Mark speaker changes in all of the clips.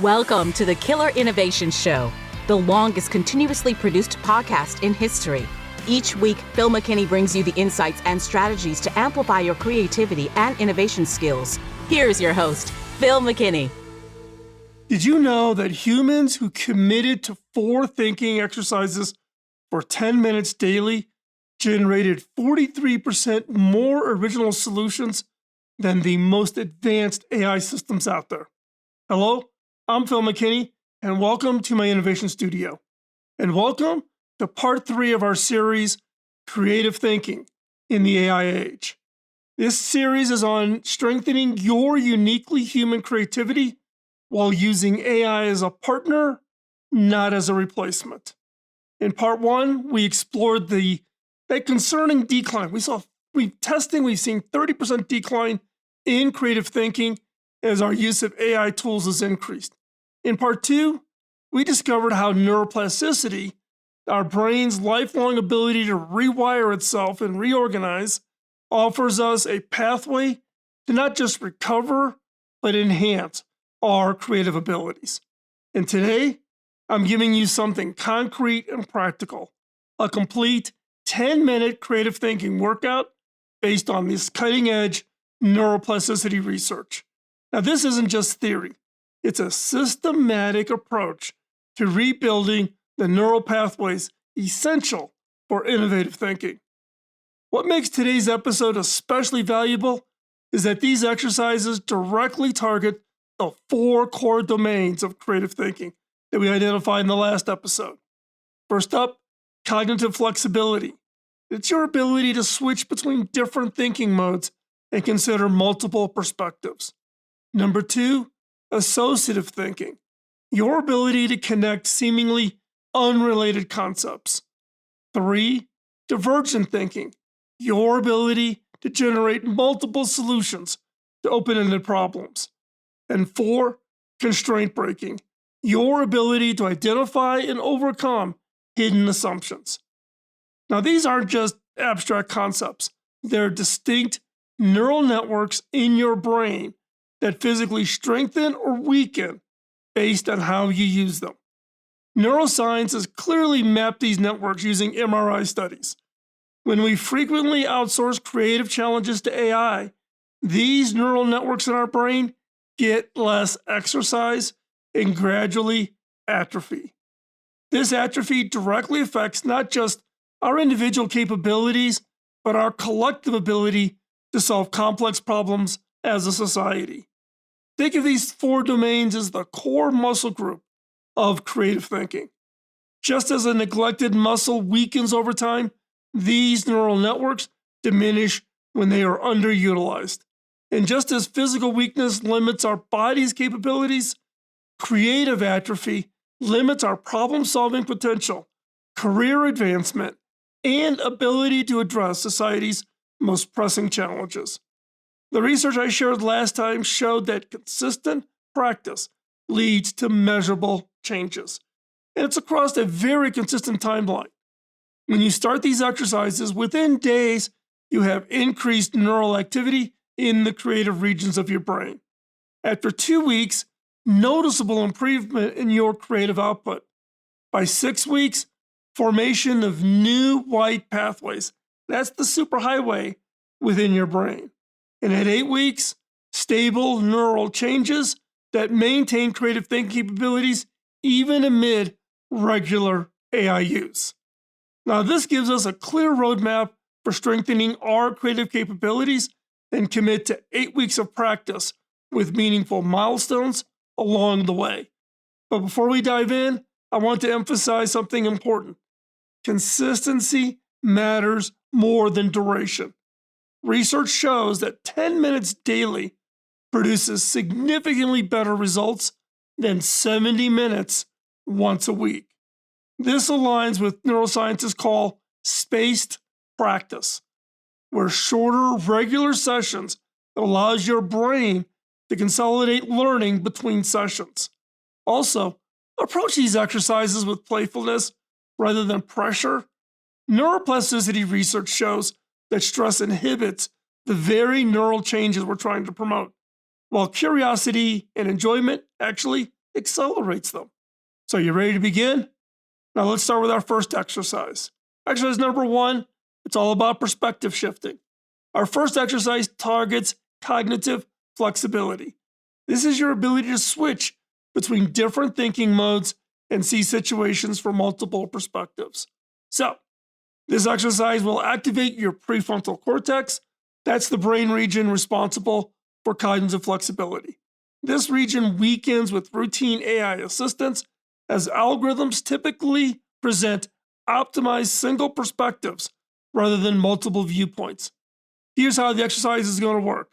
Speaker 1: Welcome to the Killer Innovation Show, the longest continuously produced podcast in history. Each week, Phil McKinney brings you the insights and strategies to amplify your creativity and innovation skills. Here's your host, Phil McKinney.
Speaker 2: Did you know that humans who committed to 4 thinking exercises for 10 minutes daily generated 43% more original solutions than the most advanced AI systems out there? Hello, I'm Phil McKinney, and welcome to my innovation studio. And welcome to part 3 of our series, Creative Thinking in the AI Age. This series is on strengthening your uniquely human creativity while using AI as a partner, not as a replacement. In part 1, we explored that concerning decline. We've seen 30% decline in creative thinking as our use of AI tools has increased. In part 2, we discovered how neuroplasticity, our brain's lifelong ability to rewire itself and reorganize, offers us a pathway to not just recover, but enhance our creative abilities. And today, I'm giving you something concrete and practical, a complete 10-minute creative thinking workout based on this cutting-edge neuroplasticity research. Now, this isn't just theory. It's a systematic approach to rebuilding the neural pathways essential for innovative thinking. What makes today's episode especially valuable is that these exercises directly target the 4 core domains of creative thinking that we identified in the last episode. First up, cognitive flexibility. It's your ability to switch between different thinking modes and consider multiple perspectives. Number 2, associative thinking. Your ability to connect seemingly unrelated concepts. 3, divergent thinking. Your ability to generate multiple solutions to open-ended problems. And 4, constraint breaking. Your ability to identify and overcome hidden assumptions. Now, these aren't just abstract concepts. They're distinct neural networks in your brain that physically strengthen or weaken based on how you use them. Neuroscience has clearly mapped these networks using MRI studies. When we frequently outsource creative challenges to AI, these neural networks in our brain get less exercise and gradually atrophy. This atrophy directly affects not just our individual capabilities, but our collective ability to solve complex problems as a society. Think of these 4 domains as the core muscle group of creative thinking. Just as a neglected muscle weakens over time, these neural networks diminish when they are underutilized. And just as physical weakness limits our body's capabilities, creative atrophy limits our problem-solving potential, career advancement, and ability to address society's most pressing challenges. The research I shared last time showed that consistent practice leads to measurable changes. And it's across a very consistent timeline. When you start these exercises, within days, you have increased neural activity in the creative regions of your brain. After 2 weeks, noticeable improvement in your creative output. By 6 weeks, formation of new white pathways. That's the superhighway within your brain. And at 8 weeks, stable neural changes that maintain creative thinking capabilities even amid regular AI use. Now, this gives us a clear roadmap for strengthening our creative capabilities and commit to 8 weeks of practice with meaningful milestones along the way. But before we dive in, I want to emphasize something important. Consistency matters more than duration. Research shows that 10 minutes daily produces significantly better results than 70 minutes once a week. This aligns with neuroscientists call spaced practice, where shorter, regular sessions allows your brain to consolidate learning between sessions. Also, approach these exercises with playfulness rather than pressure. Neuroplasticity research shows that stress inhibits the very neural changes we're trying to promote, while curiosity and enjoyment actually accelerates them. So, you ready to begin? Now, let's start with our first exercise. Exercise number 1, it's all about perspective shifting. Our first exercise targets cognitive flexibility. This is your ability to switch between different thinking modes and see situations from multiple perspectives. So, this exercise will activate your prefrontal cortex. That's the brain region responsible for cognitive flexibility. This region weakens with routine AI assistance as algorithms typically present optimized single perspectives rather than multiple viewpoints. Here's how the exercise is going to work.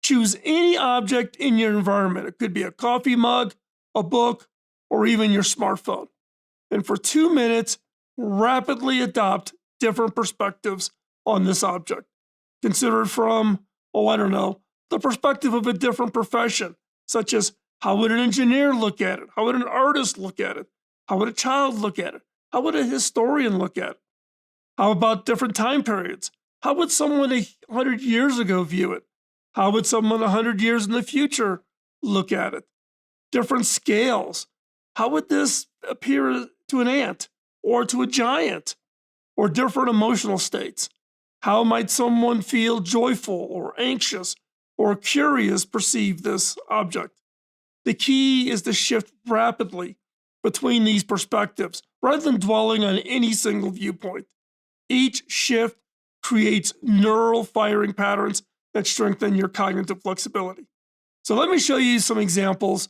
Speaker 2: Choose any object in your environment. It could be a coffee mug, a book, or even your smartphone. And for 2 minutes, rapidly adopt different perspectives on this object. Consider it from, the perspective of a different profession, such as how would an engineer look at it? How would an artist look at it? How would a child look at it? How would a historian look at it? How about different time periods? How would someone 100 years ago view it? How would someone 100 years in the future look at it? Different scales. How would this appear to an ant or to a giant? Or different emotional states. How might someone feel joyful or anxious or curious perceive this object? The key is to shift rapidly between these perspectives rather than dwelling on any single viewpoint. Each shift creates neural firing patterns that strengthen your cognitive flexibility. So let me show you some examples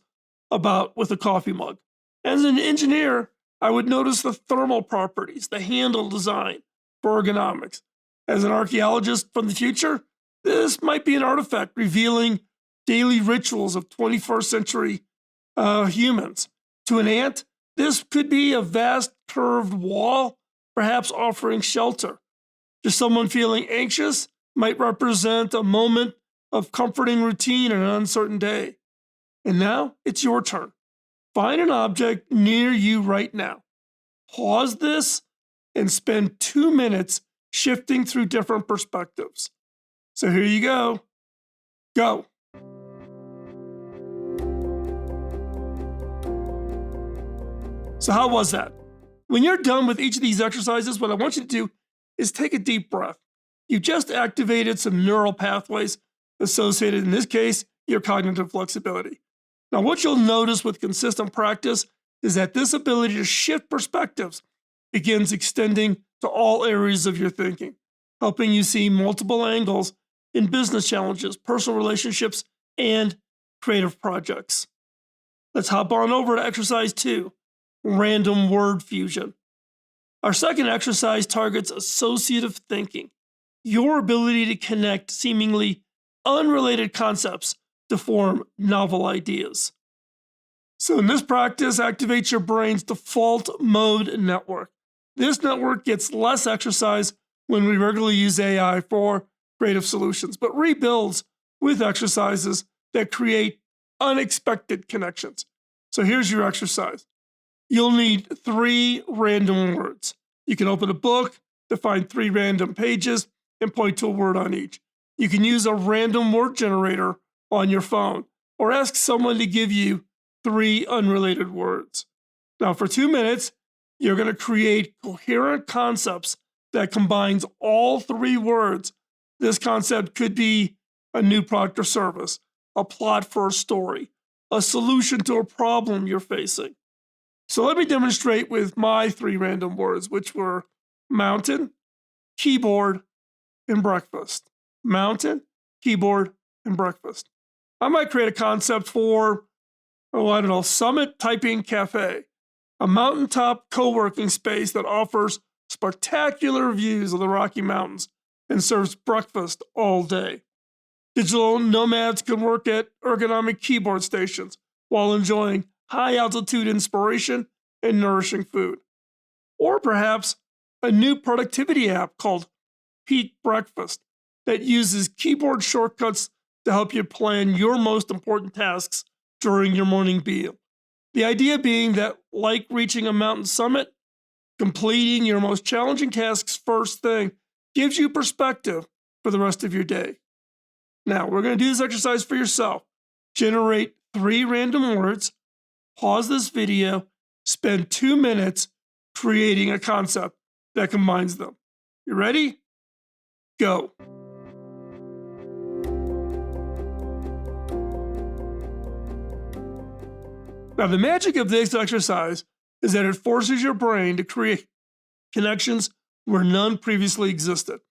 Speaker 2: with a coffee mug. As an engineer, I would notice the thermal properties, the handle design for ergonomics. As an archaeologist from the future, this might be an artifact revealing daily rituals of 21st century humans. To an ant, this could be a vast curved wall, perhaps offering shelter. To someone feeling anxious, might represent a moment of comforting routine on an uncertain day. And now it's your turn. Find an object near you right now. Pause this and spend 2 minutes shifting through different perspectives. So here you go. Go. So how was that? When you're done with each of these exercises, what I want you to do is take a deep breath. You just activated some neural pathways associated, in this case, your cognitive flexibility. Now, what you'll notice with consistent practice is that this ability to shift perspectives begins extending to all areas of your thinking, helping you see multiple angles in business challenges, personal relationships, and creative projects. Let's hop on over to exercise 2, random word fusion. Our second exercise targets associative thinking, your ability to connect seemingly unrelated concepts to form novel ideas. So in this practice, activates your brain's default mode network. This network gets less exercise when we regularly use AI for creative solutions, but rebuilds with exercises that create unexpected connections. So here's your exercise. You'll need 3 random words. You can open a book to find 3 random pages and point to a word on each. You can use a random word generator on your phone or ask someone to give you 3 unrelated words. Now, for 2 minutes, you're going to create coherent concepts that combines all 3 words. This concept could be a new product or service, a plot for a story, a solution to a problem you're facing. So let me demonstrate with my 3 random words, which were mountain, keyboard, and breakfast. Mountain, keyboard, and breakfast. I might create a concept for, Summit Typing Cafe, a mountaintop co-working space that offers spectacular views of the Rocky Mountains and serves breakfast all day. Digital nomads can work at ergonomic keyboard stations while enjoying high-altitude inspiration and nourishing food. Or perhaps a new productivity app called Peak Breakfast that uses keyboard shortcuts to help you plan your most important tasks during your morning meal. The idea being that, like reaching a mountain summit, completing your most challenging tasks first thing gives you perspective for the rest of your day. Now, we're going to do this exercise for yourself. Generate 3 random words, pause this video, spend 2 minutes creating a concept that combines them. You ready? Go. Now, the magic of this exercise is that it forces your brain to create connections where none previously existed.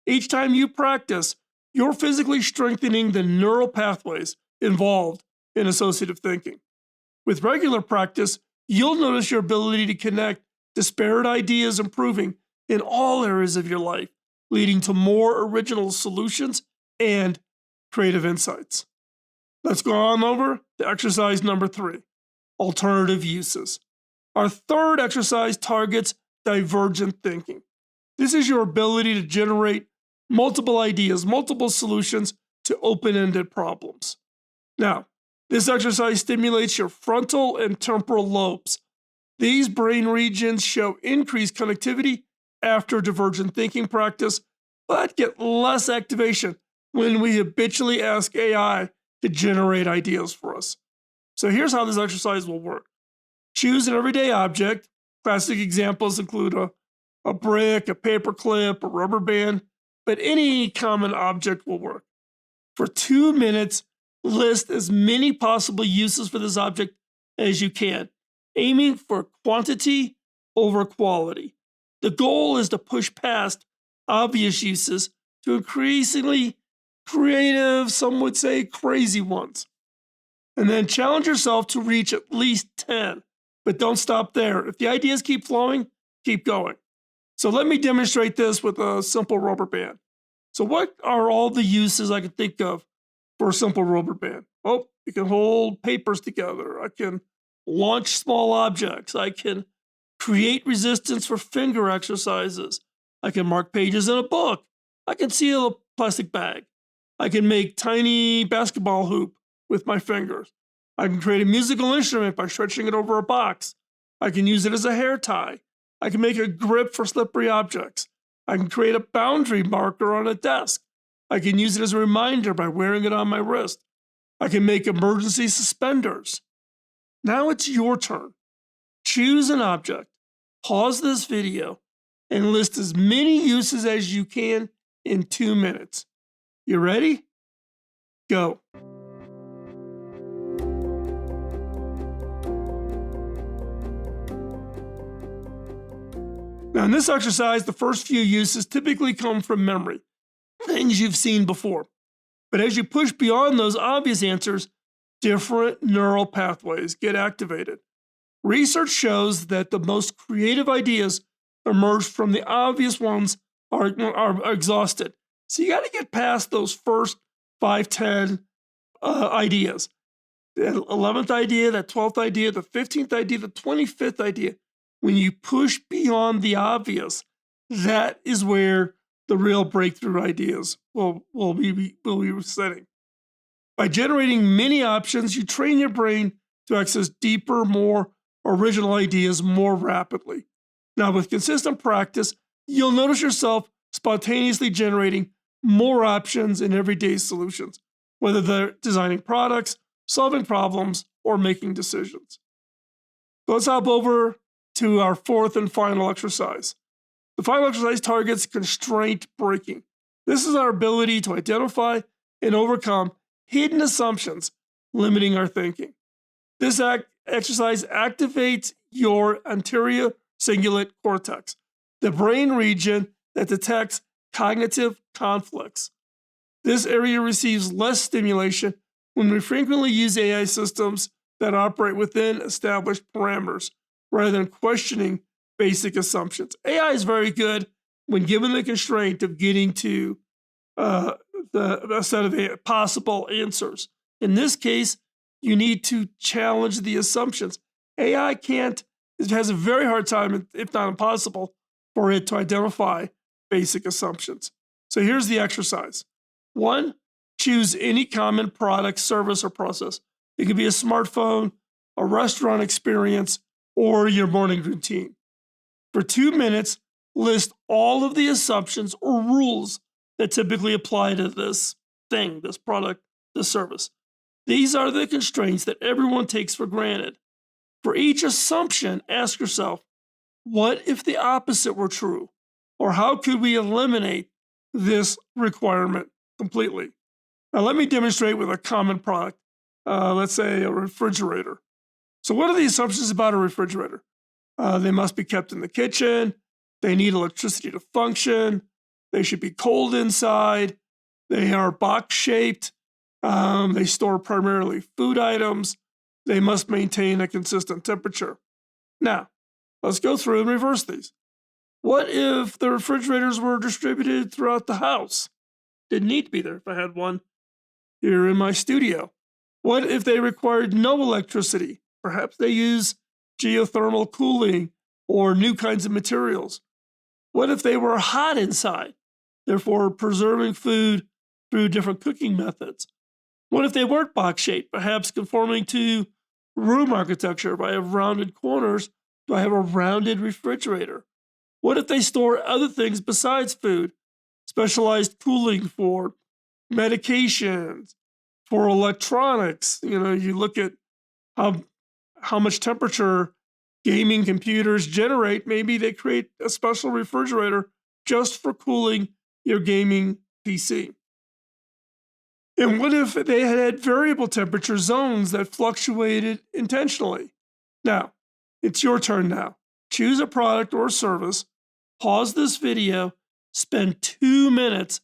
Speaker 2: Each time you practice, you're physically strengthening the neural pathways involved in associative thinking. With regular practice, you'll notice your ability to connect disparate ideas improving in all areas of your life, leading to more original solutions and creative insights. Let's go on over to exercise number 3, alternative uses. Our third exercise targets divergent thinking. This is your ability to generate multiple ideas, multiple solutions to open-ended problems. Now, this exercise stimulates your frontal and temporal lobes. These brain regions show increased connectivity after divergent thinking practice, but get less activation when we habitually ask AI to generate ideas for us. So here's how this exercise will work. Choose an everyday object. Classic examples include a brick, a paper clip, a rubber band, but any common object will work. For 2 minutes, list as many possible uses for this object as you can, aiming for quantity over quality. The goal is to push past obvious uses to increasingly creative, some would say crazy ones. And then challenge yourself to reach at least 10, but don't stop there. If the ideas keep flowing, keep going. So let me demonstrate this with a simple rubber band. So what are all the uses I can think of for a simple rubber band? Oh, you can hold papers together. I can launch small objects. I can create resistance for finger exercises. I can mark pages in a book. I can seal a plastic bag. I can make tiny basketball hoop with my fingers. I can create a musical instrument by stretching it over a box. I can use it as a hair tie. I can make a grip for slippery objects. I can create a boundary marker on a desk. I can use it as a reminder by wearing it on my wrist. I can make emergency suspenders. Now it's your turn. Choose an object, pause this video, and list as many uses as you can in 2 minutes. You ready? Go. Now, in this exercise, the first few uses typically come from memory, things you've seen before. But as you push beyond those obvious answers, different neural pathways get activated. Research shows that the most creative ideas emerge from the obvious ones are exhausted. So you got to get past those first 5, 10 ideas. The 11th idea, that 12th idea, the 15th idea, the 25th idea. When you push beyond the obvious, that is where the real breakthrough ideas will be sitting. By generating many options, you train your brain to access deeper, more original ideas more rapidly. Now, with consistent practice, you'll notice yourself spontaneously generating more options in everyday solutions, whether they're designing products, solving problems, or making decisions. So let's hop over to our fourth and final exercise. The final exercise targets constraint breaking. This is our ability to identify and overcome hidden assumptions limiting our thinking. This exercise activates your anterior cingulate cortex, the brain region that detects cognitive conflicts. This area receives less stimulation when we frequently use AI systems that operate within established parameters rather than questioning basic assumptions. AI is very good when given the constraint of getting to a set of possible answers. In this case, you need to challenge the assumptions. AI it has a very hard time, if not impossible, for it to identify basic assumptions. So here's the exercise. 1, choose any common product, service, or process. It could be a smartphone, a restaurant experience, or your morning routine. For 2 minutes, list all of the assumptions or rules that typically apply to this thing, this product, this service. These are the constraints that everyone takes for granted. For each assumption, ask yourself, what if the opposite were true? Or how could we eliminate this requirement completely? Now, let me demonstrate with a common product. Let's say a refrigerator. So, what are the assumptions about a refrigerator? They must be kept in the kitchen. They need electricity to function. They should be cold inside. They are box shaped. They store primarily food items. They must maintain a consistent temperature. Now, let's go through and reverse these. What if the refrigerators were distributed throughout the house? Didn't need to be there if I had one here in my studio. What if they required no electricity? Perhaps they use geothermal cooling or new kinds of materials. What if they were hot inside, therefore preserving food through different cooking methods? What if they weren't box shaped, perhaps conforming to room architecture? If I have rounded corners, do I have a rounded refrigerator? What if they store other things besides food? Specialized cooling for medications, for electronics. You look at how much temperature gaming computers generate. Maybe they create a special refrigerator just for cooling your gaming PC. And what if they had variable temperature zones that fluctuated intentionally? Now, it's your turn now. Choose a product or service, pause this video, spend 2 minutes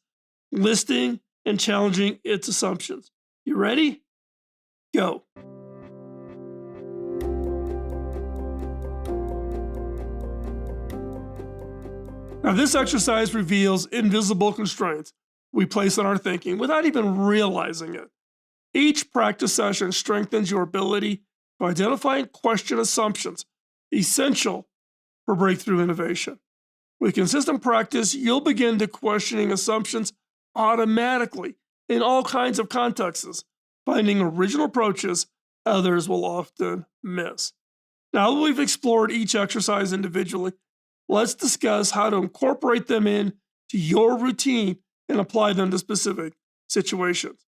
Speaker 2: listing and challenging its assumptions. You ready? Go. Now, this exercise reveals invisible constraints we place on our thinking without even realizing it. Each practice session strengthens your ability to identify and question assumptions, essential for breakthrough innovation. With consistent practice, you'll begin to questioning assumptions automatically in all kinds of contexts, finding original approaches others will often miss. Now that we've explored each exercise individually, let's discuss how to incorporate them into your routine and apply them to specific situations.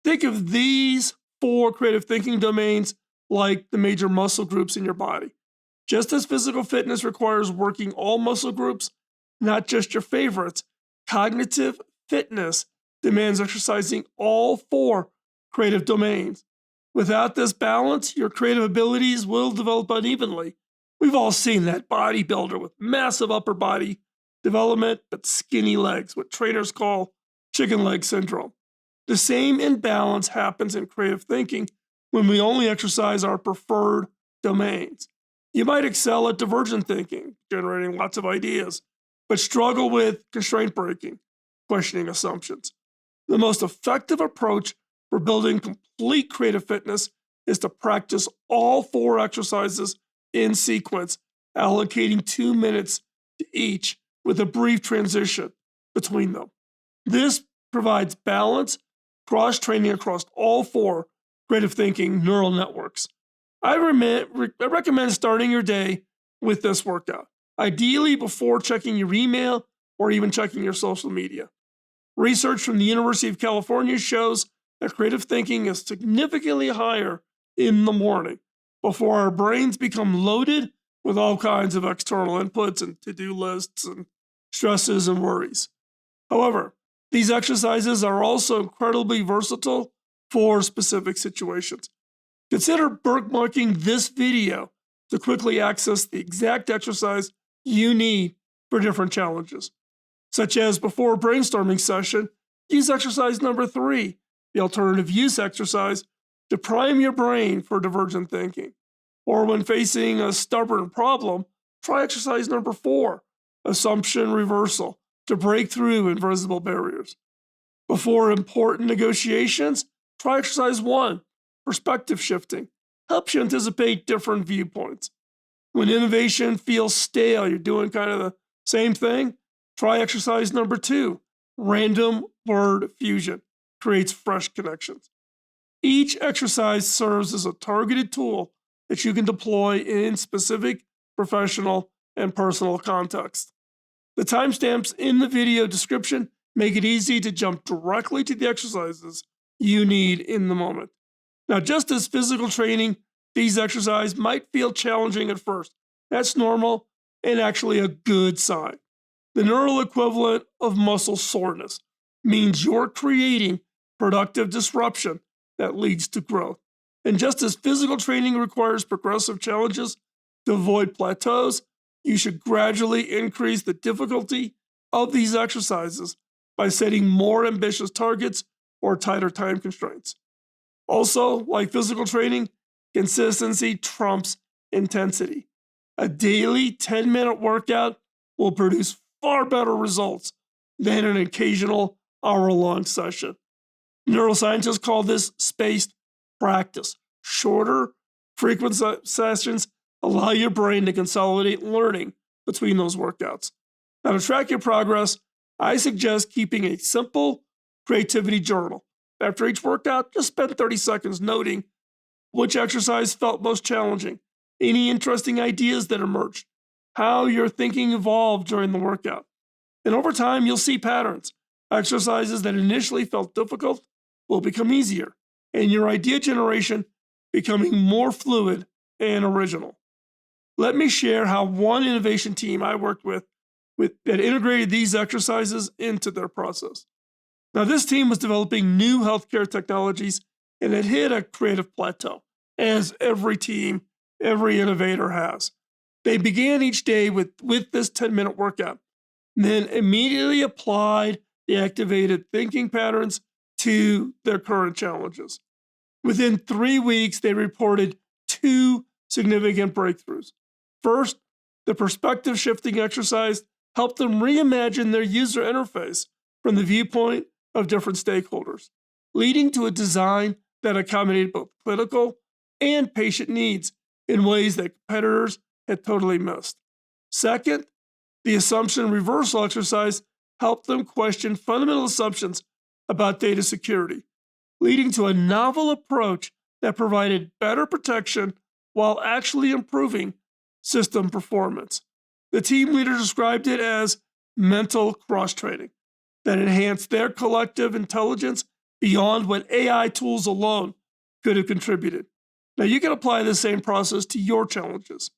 Speaker 2: Think of these 4 creative thinking domains like the major muscle groups in your body. Just as physical fitness requires working all muscle groups, not just your favorites, cognitive fitness demands exercising all 4 creative domains. Without this balance, your creative abilities will develop unevenly. We've all seen that bodybuilder with massive upper body development but skinny legs, what trainers call chicken leg syndrome. The same imbalance happens in creative thinking when we only exercise our preferred domains. You might excel at divergent thinking, generating lots of ideas, but struggle with constraint breaking, questioning assumptions. The most effective approach for building complete creative fitness is to practice all 4 exercises in sequence, allocating 2 minutes to each with a brief transition between them. This provides balance, cross-training across all 4 creative thinking neural networks. I recommend starting your day with this workout, ideally before checking your email or even checking your social media. Research from the University of California shows that creative thinking is significantly higher in the morning before our brains become loaded with all kinds of external inputs and to-do lists and stresses and worries. However, these exercises are also incredibly versatile for specific situations. Consider bookmarking this video to quickly access the exact exercise you need for different challenges, such as before a brainstorming session, use exercise number 3, the alternative use exercise, to prime your brain for divergent thinking. Or when facing a stubborn problem, try exercise number 4, assumption reversal, to break through invisible barriers. Before important negotiations, try exercise 1, perspective shifting, helps you anticipate different viewpoints. When innovation feels stale, you're doing kind of the same thing, try exercise number 2, random word fusion, creates fresh connections. Each exercise serves as a targeted tool that you can deploy in specific professional and personal contexts. The timestamps in the video description make it easy to jump directly to the exercises you need in the moment. Now, just as physical training these exercises might feel challenging at first. That's normal and actually a good sign. The neural equivalent of muscle soreness means you're creating productive disruption that leads to growth. And just as physical training requires progressive challenges to avoid plateaus, you should gradually increase the difficulty of these exercises by setting more ambitious targets or tighter time constraints. Also, like physical training, consistency trumps intensity. A daily 10-minute workout will produce far better results than an occasional hour-long session. Neuroscientists call this spaced practice. Shorter, frequent sessions allow your brain to consolidate learning between those workouts. Now, to track your progress, I suggest keeping a simple creativity journal. After each workout, just spend 30 seconds noting which exercise felt most challenging, any interesting ideas that emerged, how your thinking evolved during the workout. And over time, you'll see patterns. Exercises that initially felt difficult will become easier, and your idea generation becoming more fluid and original. Let me share how one innovation team I worked with that integrated these exercises into their process. Now, this team was developing new healthcare technologies and it hit a creative plateau, as every team, every innovator has. They began each day with this 10-minute workout, and then immediately applied the activated thinking patterns to their current challenges. Within 3 weeks, they reported 2 significant breakthroughs. First, the perspective shifting exercise helped them reimagine their user interface from the viewpoint of different stakeholders, leading to a design that accommodated both clinical and patient needs in ways that competitors had totally missed. Second, the assumption reversal exercise helped them question fundamental assumptions about data security, leading to a novel approach that provided better protection while actually improving system performance. The team leader described it as mental cross-training that enhanced their collective intelligence beyond what AI tools alone could have contributed. Now, you can apply the same process to your challenges.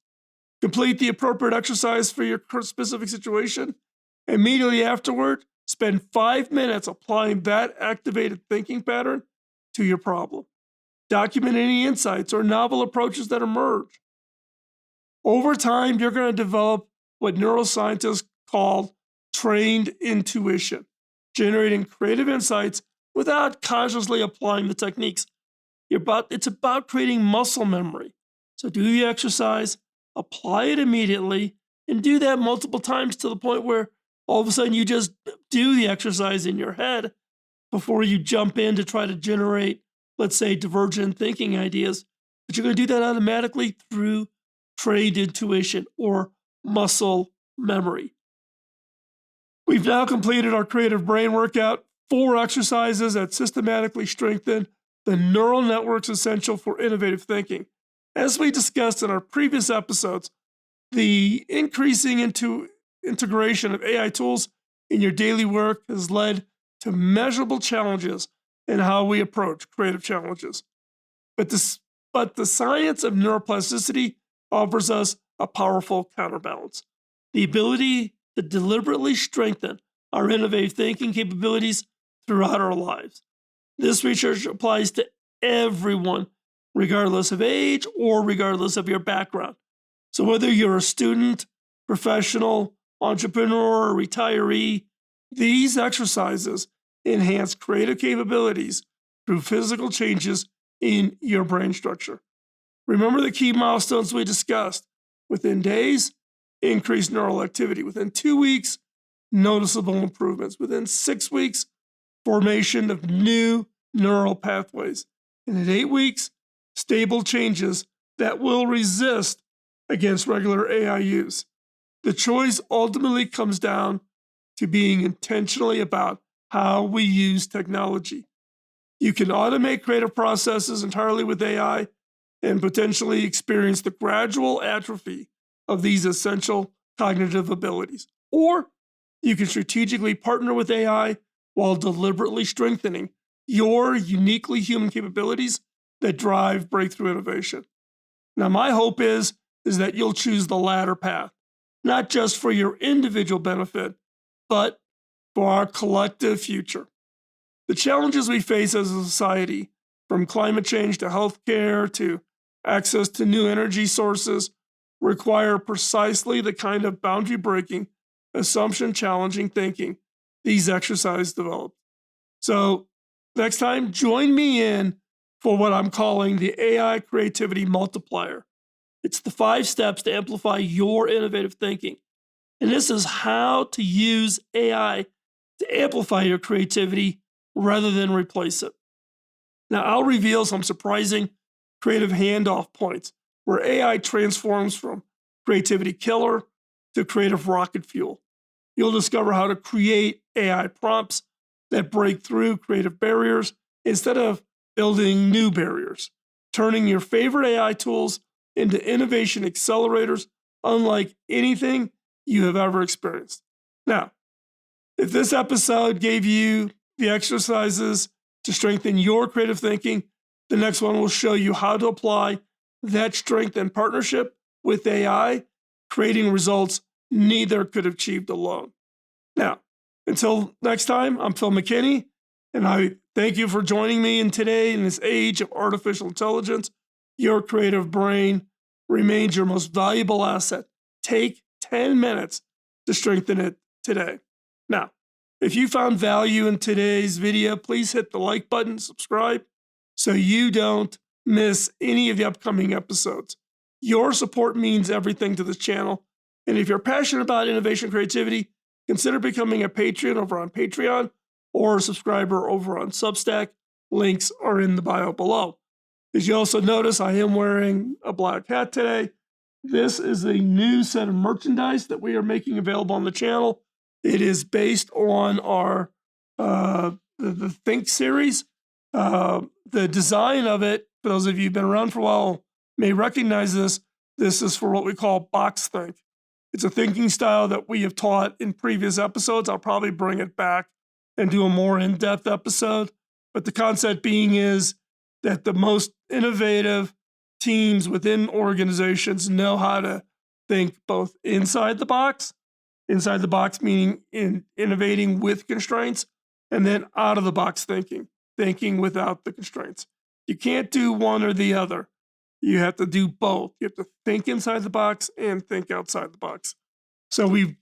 Speaker 2: Complete the appropriate exercise for your specific situation. Immediately afterward, spend 5 minutes applying that activated thinking pattern to your problem. Document any insights or novel approaches that emerge. Over time, you're going to develop what neuroscientists call trained intuition, generating creative insights without consciously applying the techniques. It's about creating muscle memory. So do the exercise, apply it immediately, and do that multiple times to the point where all of a sudden you just do the exercise in your head before you jump in to try to generate, let's say, divergent thinking ideas. But you're going to do that automatically through trained intuition or muscle memory. We've now completed our creative brain workout, 4 exercises that systematically strengthen the neural networks essential for innovative thinking. As we discussed in our previous episodes, the increasing integration of AI tools in your daily work has led to measurable challenges in how we approach creative challenges. But the science of neuroplasticity offers us a powerful counterbalance. The ability to deliberately strengthen our innovative thinking capabilities throughout our lives. This research applies to everyone, regardless of age or regardless of your background. So whether you're a student, professional, entrepreneur, or retiree, these exercises enhance creative capabilities through physical changes in your brain structure. Remember the key milestones we discussed. Within days, increased neural activity. Within 2 weeks, noticeable improvements. Within 6 weeks, formation of new neural pathways. And at 8 weeks, stable changes that will resist against regular AI use. The choice ultimately comes down to being intentionally about how we use technology. You can automate creative processes entirely with AI and potentially experience the gradual atrophy of these essential cognitive abilities. Or you can strategically partner with AI while deliberately strengthening your uniquely human capabilities that drive breakthrough innovation. Now, my hope is that you'll choose the latter path, not just for your individual benefit, but for our collective future. The challenges we face as a society, from climate change to healthcare to access to new energy sources, require precisely the kind of boundary breaking, assumption challenging thinking these exercises develop. So, next time, join me in for what I'm calling the AI creativity multiplier. It's the 5 steps to amplify your innovative thinking. And this is how to use AI to amplify your creativity rather than replace it. Now, I'll reveal some surprising creative handoff points where AI transforms from creativity killer to creative rocket fuel. You'll discover how to create AI prompts that break through creative barriers instead of building new barriers, turning your favorite AI tools into innovation accelerators unlike anything you have ever experienced. Now, if this episode gave you the exercises to strengthen your creative thinking, the next one will show you how to apply that strength in partnership with AI, creating results neither could have achieved alone. Now, until next time, I'm Phil McKinney, and I thank you for joining me today in this age of artificial intelligence. Your creative brain remains your most valuable asset. Take 10 minutes to strengthen it today. Now, if you found value in today's video, please hit the like button, subscribe, so you don't miss any of the upcoming episodes. Your support means everything to this channel. And if you're passionate about innovation creativity, consider becoming a patron over on Patreon or a subscriber over on Substack. Links are in the bio below. As you also notice, I am wearing a black hat today. This is a new set of merchandise that we are making available on the channel. It is based on our the Think series. The design of it, for those of you who've been around for a while, may recognize this. This is for what we call box think. It's a thinking style that we have taught in previous episodes. I'll probably bring it back and do a more in-depth episode. But the concept being is that the most innovative teams within organizations know how to think both inside the box meaning in innovating with constraints, and then out of the box thinking without the constraints. You can't do one or the other. You have to do both. You have to think inside the box and think outside the box. So we've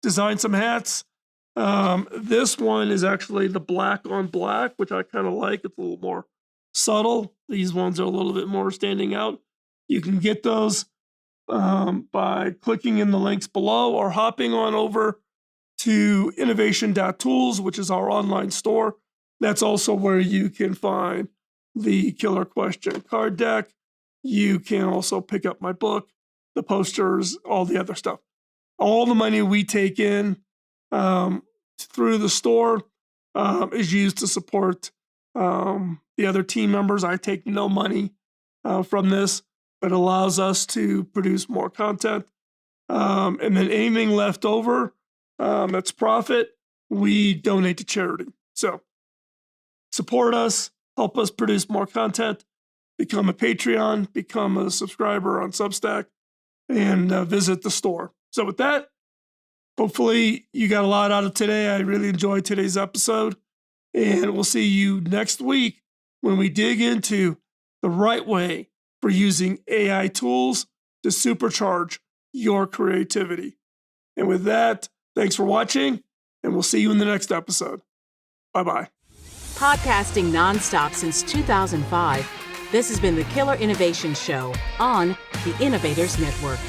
Speaker 2: designed some hats. This one is actually the black on black, which I kind of like. It's a little more subtle. These ones are a little bit more standing out. You can get those by clicking in the links below or hopping on over to innovation.tools, which is our online store. That's also where you can find the Killer Question card deck. You can also pick up my book, the posters, all the other stuff. All the money we take in through the store is used to support the other team members. I take no money from this, but allows us to produce more content. And then anything left over, that's profit, we donate to charity. So support us, help us produce more content, become a Patreon, become a subscriber on Substack, and visit the store. So with that, hopefully you got a lot out of today. I really enjoyed today's episode, and we'll see you next week when we dig into the right way for using AI tools to supercharge your creativity. And with that, thanks for watching, and we'll see you in the next episode. Bye-bye.
Speaker 1: Podcasting nonstop since 2005, this has been the Killer Innovation Show on the Innovators Network.